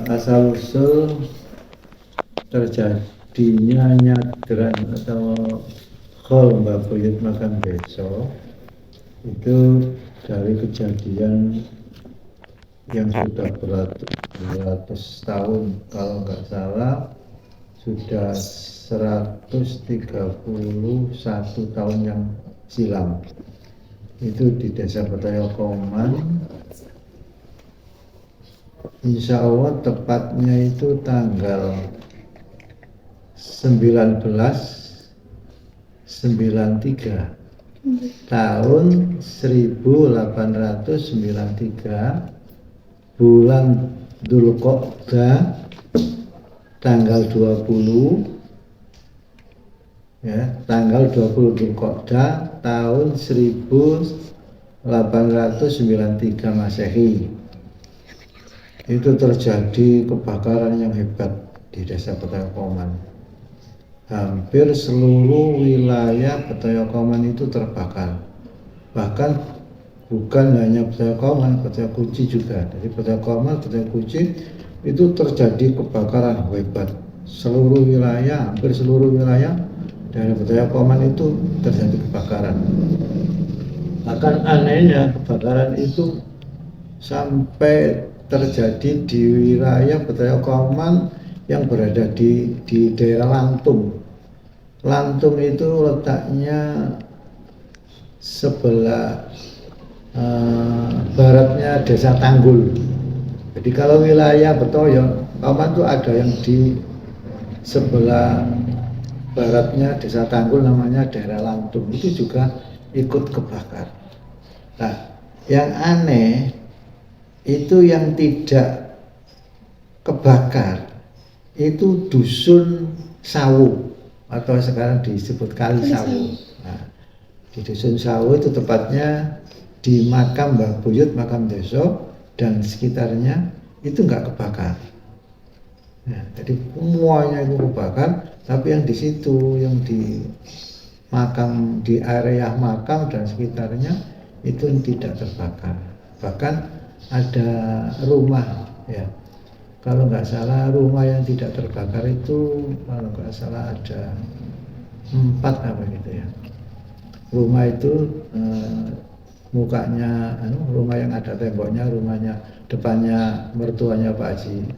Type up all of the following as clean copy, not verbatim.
Asal-usul terjadinya nyadran atau khol Mbah Buyut Makam Desa itu dari kejadian yang sudah beratus tahun, kalau nggak salah sudah 131 tahun yang silam. Itu di Desa Petoyokoman. Insya Allah tepatnya itu tanggal 1993 tahun 1893 bulan Dzulqa'dah tanggal 20 ya, tanggal 20 Dzulqa'dah tahun 1893 Masehi. Itu terjadi kebakaran yang hebat di Desa Petoyokoman. Hampir seluruh wilayah Petoyokoman itu terbakar. Bahkan bukan hanya Petoyokoman, Petoyokuci juga. Dari Petoyokoman, Petoyokuci itu terjadi kebakaran hebat. Seluruh wilayah, hampir seluruh wilayah dari Petoyokoman itu terjadi kebakaran. Bahkan anehnya kebakaran itu sampai terjadi di wilayah Petoyokoman yang berada di daerah Lantung. Lantung itu letaknya sebelah baratnya Desa Tanggul. Jadi kalau wilayah Petoyokoman itu ada yang di sebelah baratnya Desa Tanggul, namanya daerah Lantung. Itu juga ikut kebakar. Nah, yang aneh itu yang tidak kebakar itu dusun Sawu atau sekarang disebut Kali Sawu. Nah, di dusun Sawu itu tepatnya di makam Mbah Buyut Makam Desa dan sekitarnya itu nggak kebakar. Nah, jadi semuanya itu kebakar, tapi yang di situ, yang di makam, di area makam dan sekitarnya itu tidak terbakar. Bahkan ada rumah, ya, kalau nggak salah rumah yang tidak terbakar itu kalau nggak salah ada 4 apa gitu ya. Rumah itu mukanya, rumah yang ada temboknya, rumahnya depannya mertuanya Pak Haji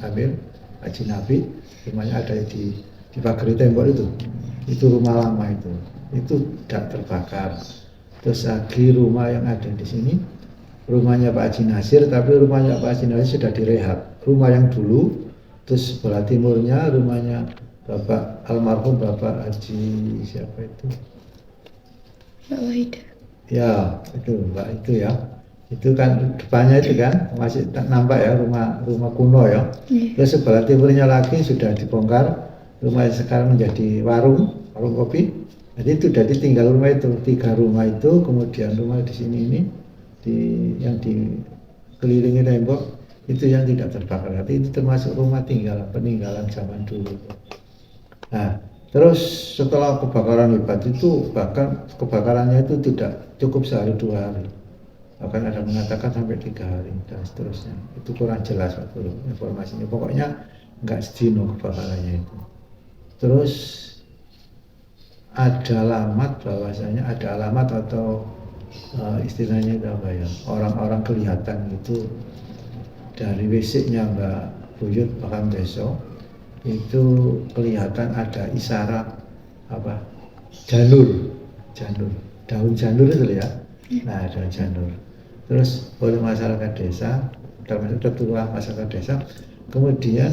Amir, Haji Nabi, rumahnya ada di pagari tembok itu rumah lama itu tidak terbakar. Terus lagi rumah yang ada di sini, rumahnya Pak Haji Nasir, tapi rumahnya Pak Haji Nasir sudah direhab. Rumah yang dulu, terus sebelah timurnya rumahnya Bapak almarhum Bapak Haji siapa itu? Mbak Wahid. Ya, itu Mbak itu ya. Itu kan depannya itu kan masih nampak ya rumah kuno ya. Terus sebelah timurnya lagi sudah dibongkar, rumah sekarang menjadi warung kopi. Jadi itu sudah ditinggal rumah itu, 3 rumah itu, kemudian rumah di sini ini yang dikelilingi tembok itu yang tidak terbakar. Tapi itu termasuk rumah peninggalan zaman dulu. Nah, terus setelah kebakaran hebat itu, bahkan kebakarannya itu tidak cukup sehari 2 hari, bahkan ada mengatakan sampai 3 hari dan seterusnya. Itu kurang jelas waktu informasinya. Pokoknya nggak sedino kebakarannya itu. Terus ada alamat, bahwasanya ada alamat atau istilahnya itu apa ya, orang-orang kelihatan itu dari WC-nya Mbah Buyut Makam Desa itu kelihatan ada isyarat apa, janur, daun janur itu ya. Nah, daun janur. Terus oleh masyarakat desa, termasuk ketua masyarakat desa, kemudian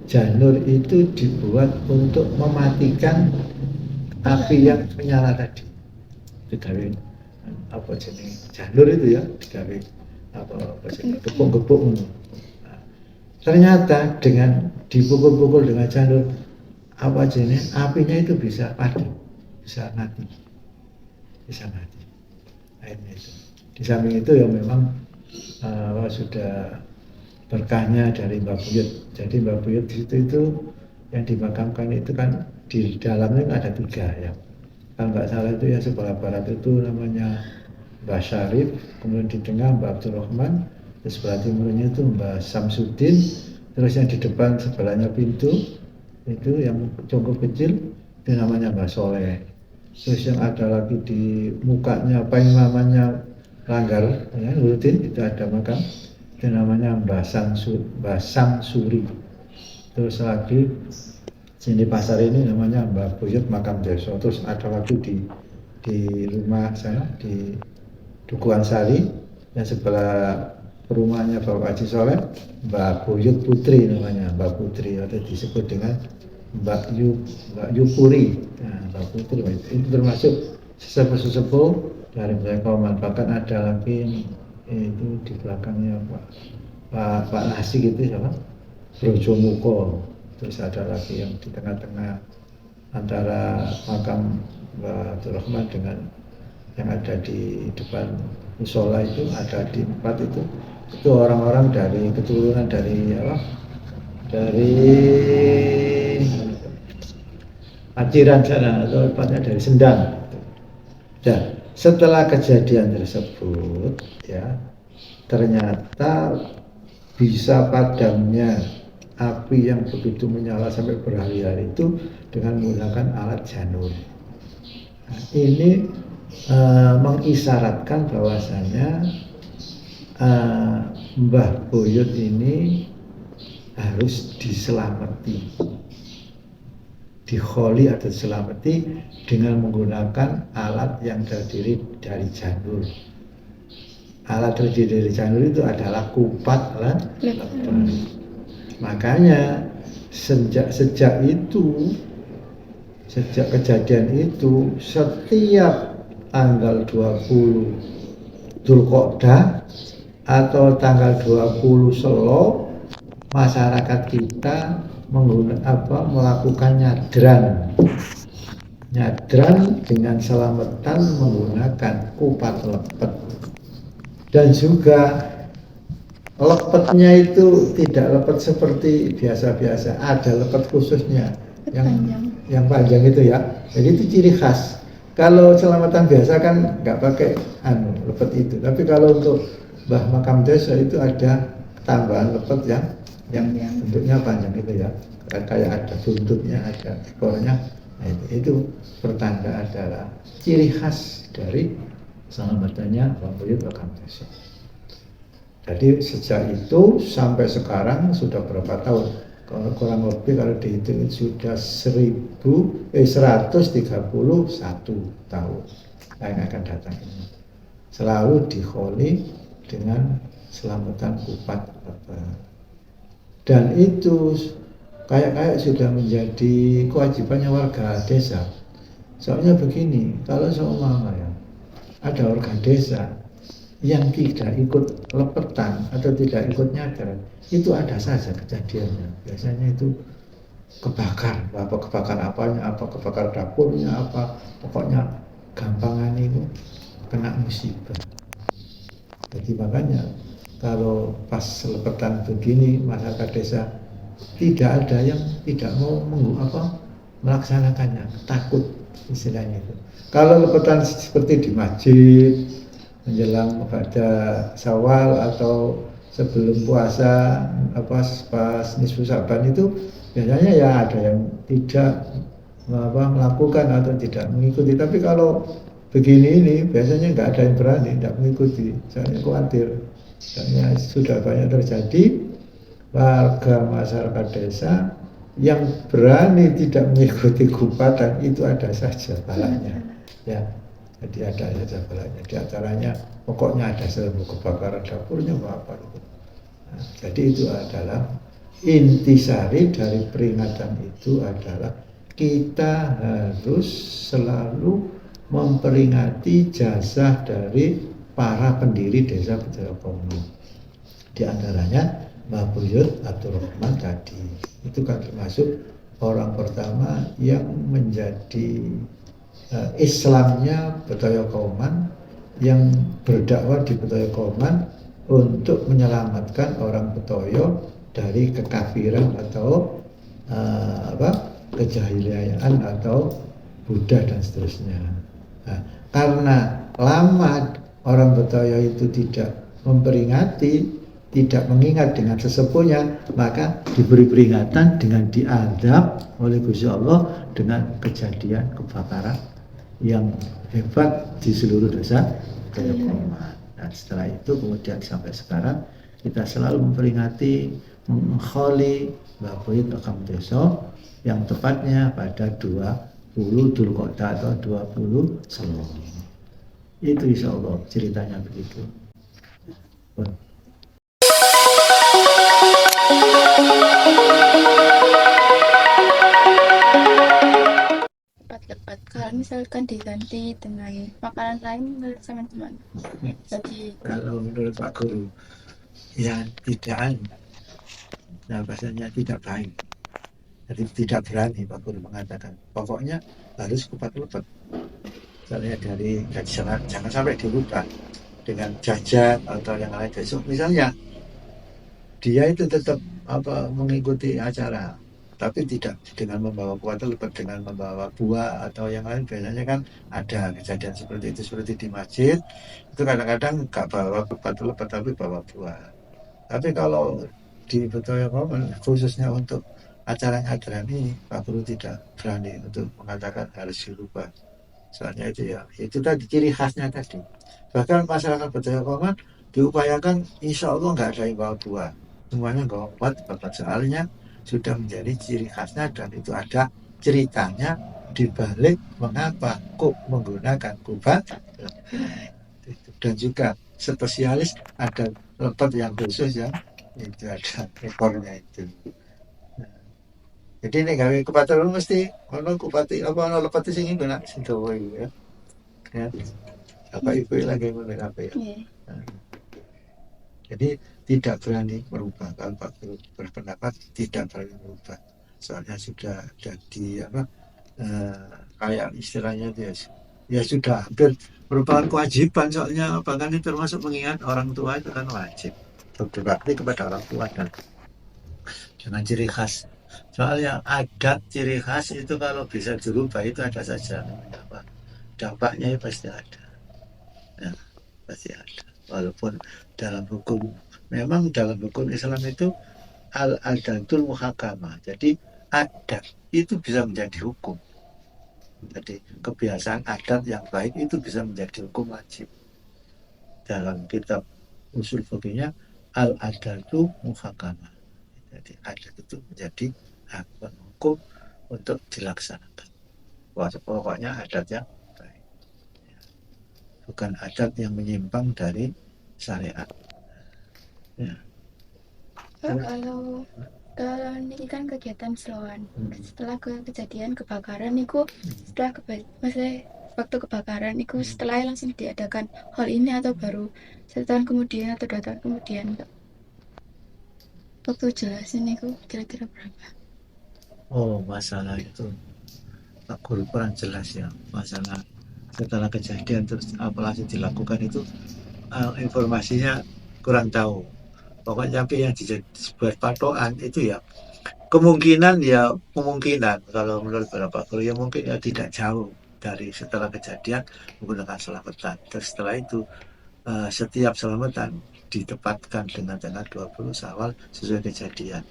janur itu dibuat untuk mematikan api yang menyala tadi. Digawe apa jenis janur itu ya, digawe apa jenis gepuk-gepuk. Nah, ternyata dengan dipukul-pukul dengan janur apa jenis apinya itu bisa padam, bisa mati. Akhirnya itu. Di samping itu ya memang sudah berkahnya dari Mbah Buyut. Jadi Mbah Buyut itu yang dimakamkan itu kan di dalamnya ada 3 ya. Kalau nggak salah itu ya sebelah barat itu namanya Mbah Syarif, kemudian di tengah Mbah Abdurrahman, di sebelah timurnya itu Mbah Samsudin, terus yang di depan sebelahnya pintu itu yang cukup kecil itu namanya Mbah Soleh. Terus yang ada lagi di mukanya paling namanya Langgar, ya, Nuruddin, itu ada makam, itu namanya Mbah Samsuri. Terus lagi sini pasar ini namanya Mbah Buyut makam desa. Terus ada lagi di rumah sana di Dukuhan Sari yang sebelah rumahnya Bapak Haji Soleh, Mbak Buyut Putri namanya, Mbak Putri, atau disebut dengan Mbak Yupuri. Nah, Mbak Putri itu termasuk sesepuh-sesepuh dari Betawi Kauman. Bahkan ada lagi itu di belakangnya Pak Nasi gitu siapa? Brojomuko. Terus ada lagi yang di tengah-tengah antara makam Mbak Abdurrahman dengan yang ada di depan musola itu, ada di tempat itu orang-orang dari keturunan dari apa? Dari Aciran sana atau tepatnya dari Sendang. Dan setelah kejadian tersebut, ya ternyata bisa padamnya api yang begitu menyala sampai berhari-hari itu dengan menggunakan alat janur. Nah, ini mengisyaratkan bahwasanya Mbah Buyut ini harus diselamati, dikholi atau diselamati dengan menggunakan alat yang terdiri dari janur. Alat terdiri dari janur itu adalah kupat lebar. Makanya sejak kejadian itu setiap tanggal 20 Dzulqa'dah atau tanggal 20 Selo masyarakat kita melakukan nyadran dengan selamatan menggunakan kupat lepet. Dan juga lepetnya itu tidak lepet seperti biasa-biasa, ada lepet khususnya yang panjang itu ya. Jadi itu ciri khas. Kalau selamatan biasa kan nggak pakai lepet itu, tapi kalau untuk Mbah Makam Desa itu ada tambahan lepet yang bentuknya panjang itu ya, kayak ada buntutnya, ada ekornya. Nah, itu pertanda adalah ciri khas dari selamatannya Mbah Buyut Makam Desa. Jadi sejak itu sampai sekarang sudah berapa tahun? Kalau kurang lebih kalau dihitung sudah 131 tahun yang akan datang ini. Selalu dikholi dengan selamatan kupat lebar. Dan itu kayak sudah menjadi kewajibannya warga desa. Soalnya begini, kalau seumpama ya ada warga desa yang tidak ikut lepetan atau tidak ikut nyadar, itu ada saja kejadiannya. Biasanya itu kebakar, apa kebakar dapurnya, apa pokoknya gampangan itu kena musibah. Jadi makanya kalau pas lepetan begini masyarakat desa tidak ada yang tidak mau melaksanakannya, takut istilahnya itu. Kalau lepetan seperti di masjid menjelang pada Syawal atau sebelum puasa pas nisfu Sa'ban itu biasanya ya ada yang tidak melakukan atau tidak mengikuti. Tapi kalau begini ini biasanya nggak ada yang berani, tidak mengikuti, soalnya khawatir. Soalnya sudah banyak terjadi warga masyarakat desa yang berani tidak mengikuti kupatan, itu ada saja balanya ya. Jadi ada saja balanya, di antaranya pokoknya ada serbu kebakaran dapurnya apa itu. Nah, jadi itu adalah intisari dari peringatan itu adalah kita harus selalu memperingati jasa dari para pendiri desa Betawi Kauman. Di antaranya Mbah Buyut Abdurrahman tadi, itu kan termasuk orang pertama yang menjadi Islamnya Betawi Kauman, yang berdakwah di Betawi Kauman untuk menyelamatkan orang Betoyo dari kekafiran atau kejahiliaan atau Buddha dan seterusnya. Nah, karena lama orang Betoyo itu tidak memperingati, tidak mengingat dengan sesepuhnya, maka beri peringatan dengan diadab oleh Gusti Allah dengan kejadian kebakaran yang hebat di seluruh desa Kayokoman. Dan setelah itu kemudian sampai sekarang kita selalu memperingati mengholi Baboit Akam Deso yang tepatnya pada 20 Dzulqa'dah atau 20 Selo. Itu insya Allah ceritanya begitu. Lepat-lepat. Kalau misalkan diganti dengan makanan lain menurut teman-teman. Jadi Kalau menurut Pak Guru, ya tidak, nah bahasanya tidak baik. Jadi tidak berani Pak Guru mengatakan. Pokoknya harus kupat lepet. Misalnya jangan sampai dirubah dengan jajan atau yang lain. Misalnya dia itu tetap mengikuti acara, tapi tidak dengan membawa kupat lepet, dengan membawa buah atau yang lain. Biasanya kan ada kejadian seperti itu, seperti di masjid itu kadang-kadang nggak bawa kupat lepet tapi bawa buah. Tapi kalau di Betoyo khususnya untuk acara-acara ini, Pak Guru tidak berani untuk mengatakan harus dirubah. Soalnya itu tadi ciri khasnya tadi. Bahkan masyarakat Betoyo diupayakan insya Allah nggak ada yang bawa buah, semuanya nggak kupat. Soalnya sudah menjadi ciri khasnya dan itu ada ceritanya dibalik mengapa kok menggunakan kupat. Dan juga spesialis ada lepet yang khusus yang itu ada ekornya itu. Jadi ini gawe kupat mesti ono kupati ono lepet sing iku nak sing dawa iku ya. Ya. Apa ibu lagi ngono apa ya. Jadi tidak berani merubah. Kalau Pak Guru berpendapat tidak berani merubah. Soalnya sudah jadi kayak istilahnya dia ya sudah hampir merupakan kewajiban, soalnya bahkan ini termasuk mengingat orang tua itu kan wajib berbakti kepada orang tua dan dengan ciri khas. Soalnya adat ciri khas itu kalau bisa dirubah itu ada saja dampaknya pasti ada. Ya, pasti ada. Walaupun dalam hukum Islam itu al-adatul muhakamah. Jadi adat itu bisa menjadi hukum. Jadi kebiasaan adat yang baik itu bisa menjadi hukum wajib. Dalam kitab usul fikihnya al-adatu muhakamah. Jadi adat itu menjadi hukum untuk dilaksanakan. Pokoknya adat yang baik. Bukan adat yang menyimpang dari syariat. Ya. Kalau ini kan kegiatan Seloan, setelah kejadian kebakaran itu maksudnya waktu kebakaran itu setelah langsung diadakan hal ini atau baru setahun kemudian atau 2 tahun kemudian waktu jelasin itu kira-kira berapa? Oh, masalah itu Pak Guru kurang jelas ya, masalah setelah kejadian terus apa langsung dilakukan itu informasinya kurang tahu. Pokoknya tapi yang dibuat patokan itu ya kemungkinan kalau menurut Pak Guru ya mungkin ya tidak jauh dari setelah kejadian menggunakan selamatan. Terus setelah itu setiap selamatan ditempatkan dengan tanggal 20 Syawal sesuai kejadian.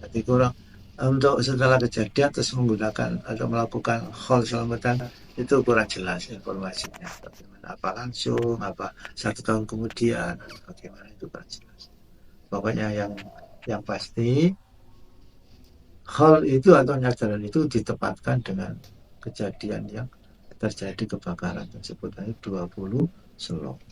Jadi kurang untuk setelah kejadian terus menggunakan atau melakukan khol selamatan itu kurang jelas informasinya. Bagaimana apa langsung, apa 1 tahun kemudian, bagaimana itu kurang jelas. Pokoknya yang pasti khol itu atau nyadaran itu ditempatkan dengan kejadian yang terjadi kebakaran tersebut, 20 Selo.